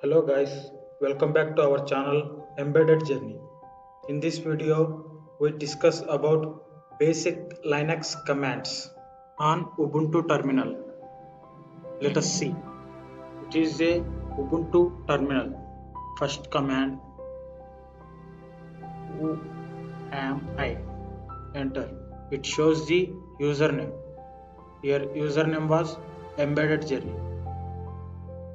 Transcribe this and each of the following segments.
Hello guys, welcome back to our channel Embedded Journey. In this video, we discuss about basic Linux commands on Ubuntu terminal. Let us see. It is a Ubuntu terminal. First command, who am I? Enter. It shows the username. Here username was Embedded Journey.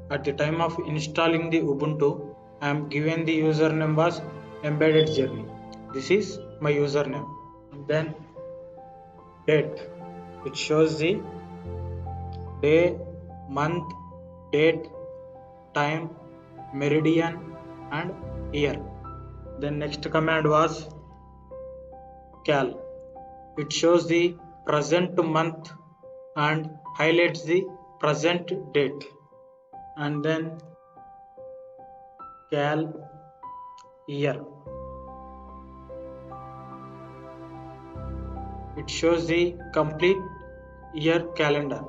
At the time of installing the Ubuntu, I am given the username was Embedded Journey. This is my username. And then date. It shows the day, month, date, time, meridian and year. Then next command was cal. It shows the present month and highlights the present date. And then cal year. It shows the complete year calendar,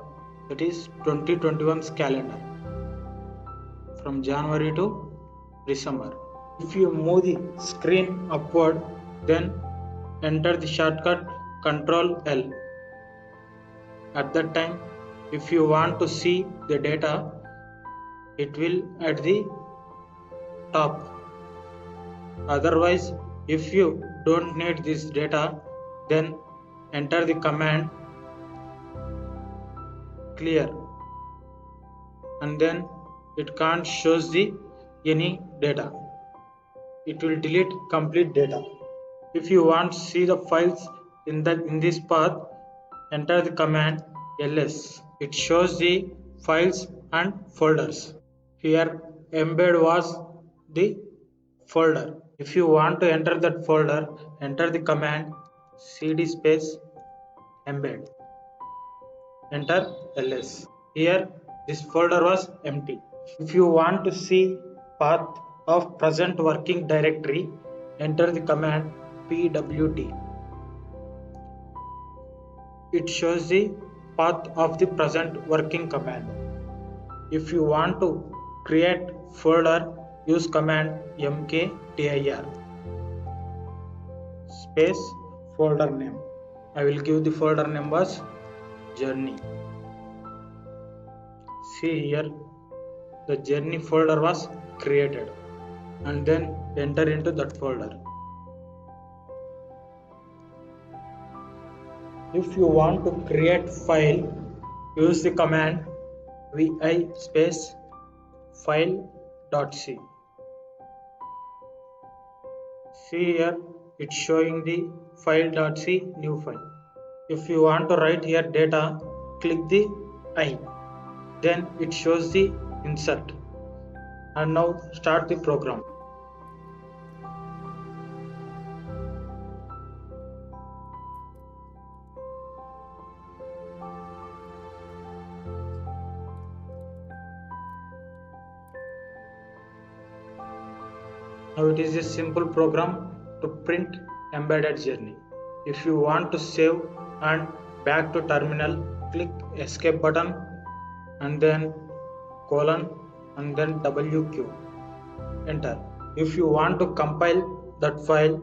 that is 2021's calendar from January to December. If you move the screen upward, then enter the shortcut Ctrl L. At that time, if you want to see the data, it will at the top. Otherwise, if you don't need this data, then enter the command clear, and then it can't shows the any data. It will delete complete data. If you want to see the files in this path, enter the command ls. It shows the files and folders. Here embed was the folder. If you want to enter that folder, enter the command cd space embed. Enter ls. Here this folder was empty. If you want to see path of present working directory, enter the command pwd. It shows the path of the present working command. If you want to create folder, use command mkdir space folder name. I will give the folder name was journey. See here, the journey folder was created, and then enter into that folder. If you want to create file, use the command vi space file.c. See here, it's showing the file.c new file. If you want to write here data, click the I. Then it shows the insert. And now start the program. Now it is a simple program to print Embedded Journey. If you want to save and back to terminal, click escape button and then colon and then WQ. Enter. If you want to compile that file,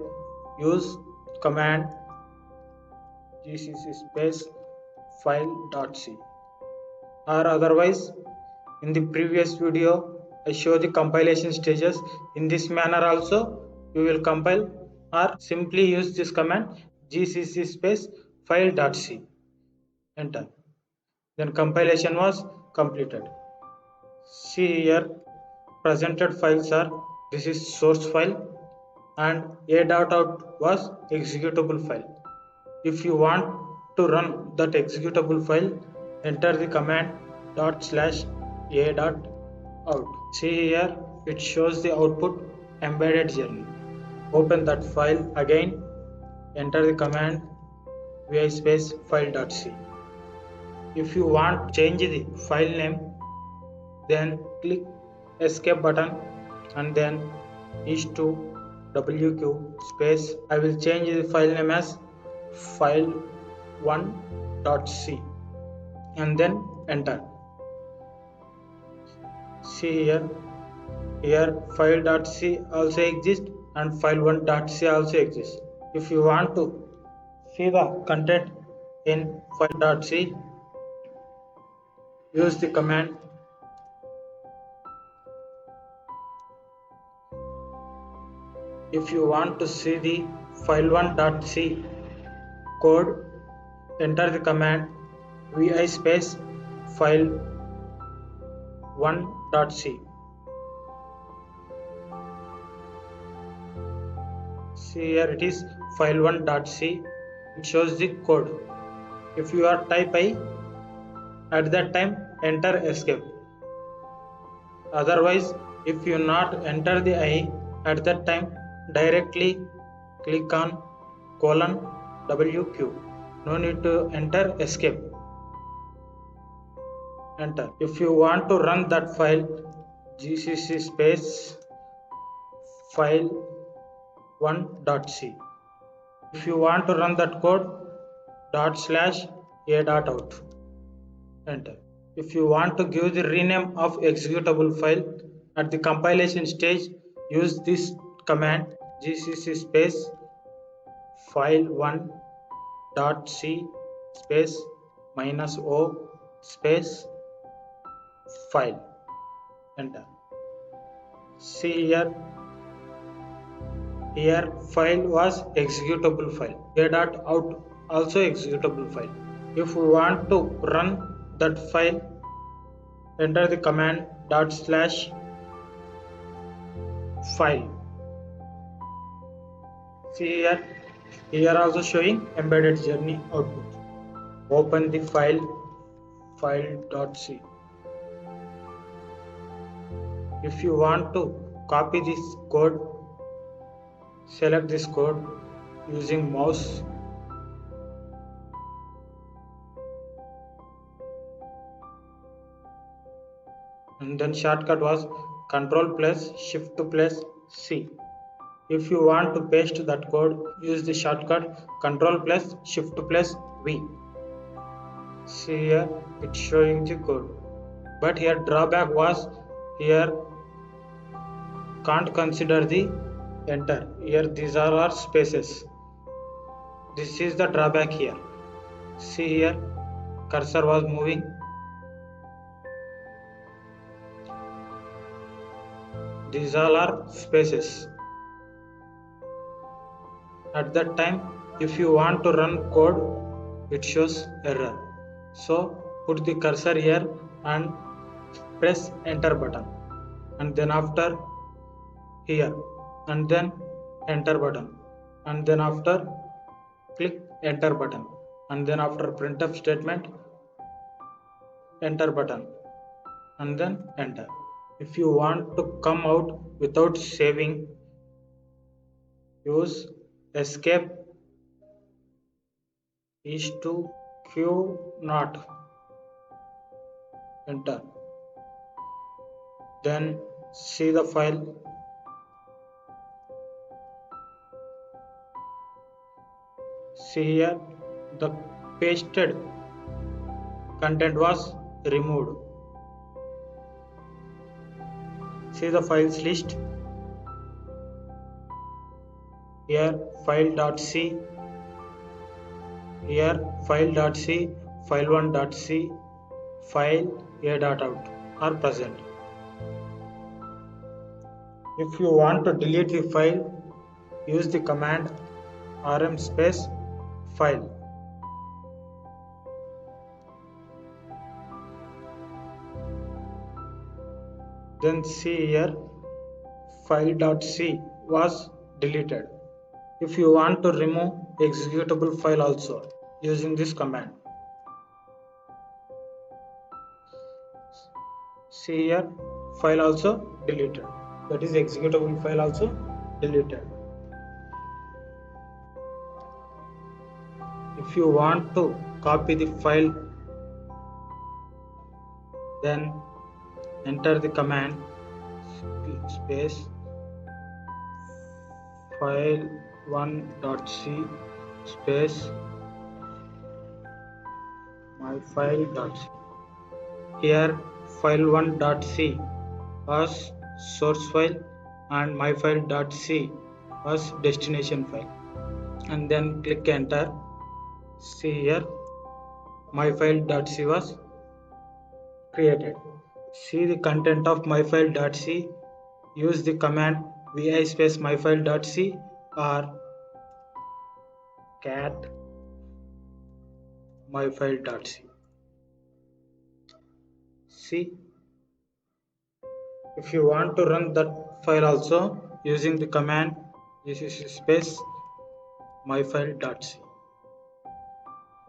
use command gcc space file.c. Or otherwise, in the previous video, I show the compilation stages. In this manner also, you will compile, or simply use this command gcc space file.c. Enter. Then compilation was completed. See here, presented files are, this is source file and a.out was executable file. If you want to run that executable file, enter the command /a.out. See here, it shows the output Embedded Journey. Open that file again, enter the command vi space file.c. If you want to change the file name, then click escape button and then is2 wq space. I will change the file name as file1.c and then enter. See here, Here file.c also exists and file1.c also exists. If you want to see the content in file.c, use the command if you want to see the file1.c code, enter the command vi space file1.c. See here it is file1.c. It shows the code. If you are type I, at that time enter escape. Otherwise, if you not enter the I, at that time directly click on :WQ. No need to enter escape. Enter. If you want to run that file, gcc space file1.c. If you want to run that code, /a.out. Enter. If you want to give the rename of executable file at the compilation stage, use this command gcc space file1.c space -o space file. Enter. See here file was executable file. A.out also executable file. If we want to run that file, enter the command /file. See here also showing embedded journey output. Open the file.c. If you want to copy this code, select this code using mouse. And then shortcut was Ctrl+Shift+C. If you want to paste that code, use the shortcut Ctrl+Shift+V. See here it's showing the code. But here drawback was here can't consider the enter. Here these are our spaces. This is the drawback here. See here cursor was moving. These all are spaces. At that time, if you want to run code, it shows error. So put the cursor here and press enter button, and then after here, and then enter button, and then after click enter button, and then after printf statement enter button, and then enter. If you want to come out without saving, use escape is to q not. Enter. Then see the file. See here the pasted content was removed. See the files list. Here file.c, here file.c, file1.c, file a.out are present. If you want to delete the file, use the command rm space file. Then see here file.c was deleted. If you want to remove executable file also, using this command. See here file also deleted. That is executable file also deleted. If you want to copy the file, then enter the command space file1.c space myfile.c. Here file1.c was source file and myfile.c was destination file, and then click enter. See here, myfile.c was created. See the content of myfile.c. Use the command vi space myfile.c or cat myfile.c. See, if you want to run that file also, using the command gcc space myfile.c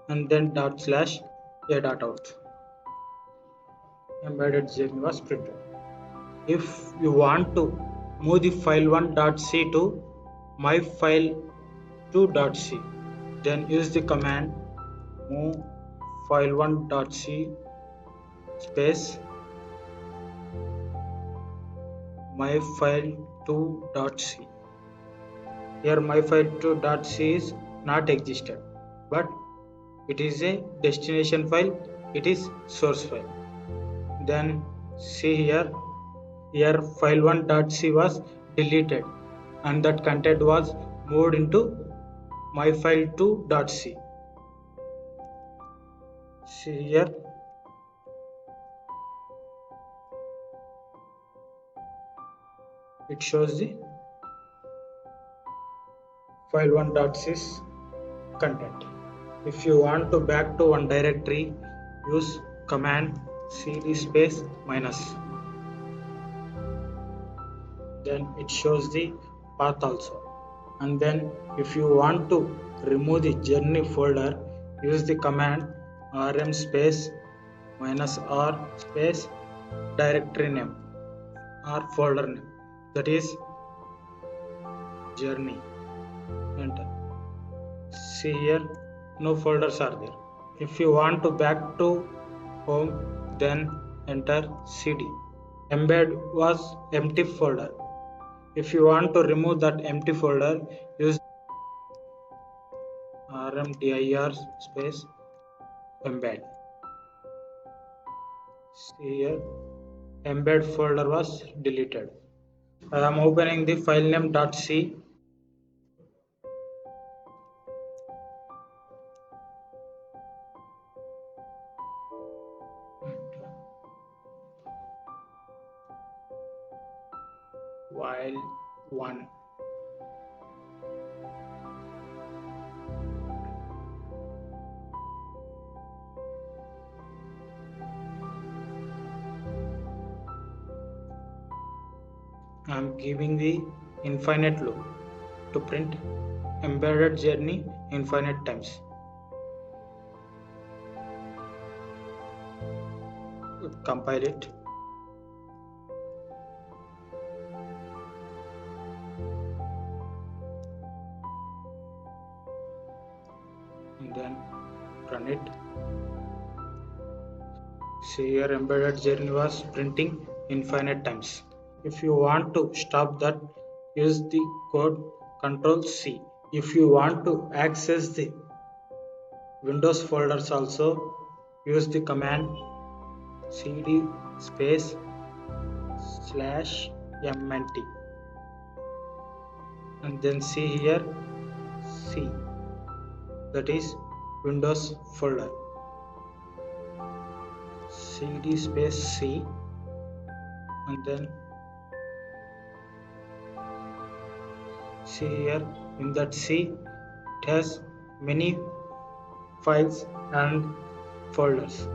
and then dot slash a dot out. Embedded journey was printed. If you want to move the file1.c to myfile2.c, then use the command move file1.c space myfile2.c. Here myfile2.c is not existed, but it is a destination file, it is source file. Then see here file1.c was deleted and that content was moved into myfile2.c. See here, it shows the file1.c's content. If you want to back to one directory, use command cd space minus. Then it shows the path also. And then if you want to remove the journey folder, use the command rm space minus r space directory name or folder name, that is journey. Enter. See here, no folders are there. If you want to back to home, then enter cd. Embed was empty folder. If you want to remove that empty folder, use rmdir space embed. See here, embed folder was deleted. I am opening the file name .c. While one. I am giving the infinite loop to print embedded journey infinite times. Compile it. And then run it. See here, embedded journey was printing infinite times. If you want to stop that, use the code Ctrl C. If you want to access the Windows folders also, use the command cd space /mnt and then see here C, that is Windows folder. cd space C and then see here, in that C it has many files and folders.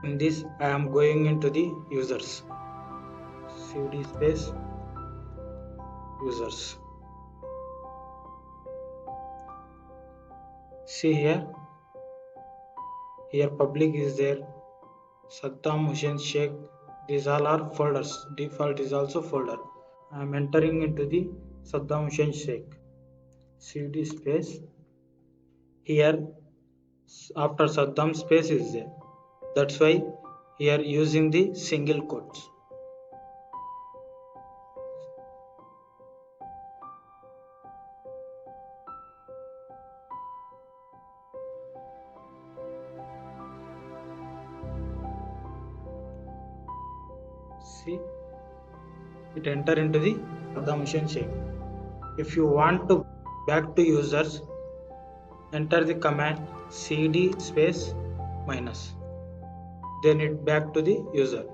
In this I am going into the users. cd space users. See here public is there, Saddam Hussein Sheikh, these all are folders. Default is also folder. I am entering into the Saddam Hussein Sheikh. cd space, here after Saddam space is there, that's why here using the single quotes. See, it enter into the machine shape. If you want to back to users, enter the command cd space minus, then it back to the user.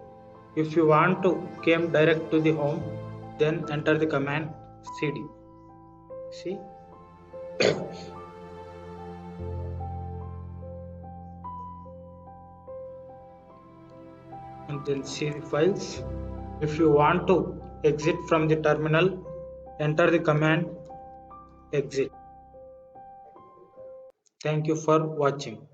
If you want to came direct to the home, then enter the command cd. See, and then see the files. If you want to exit from the terminal, enter the command exit. Thank you for watching.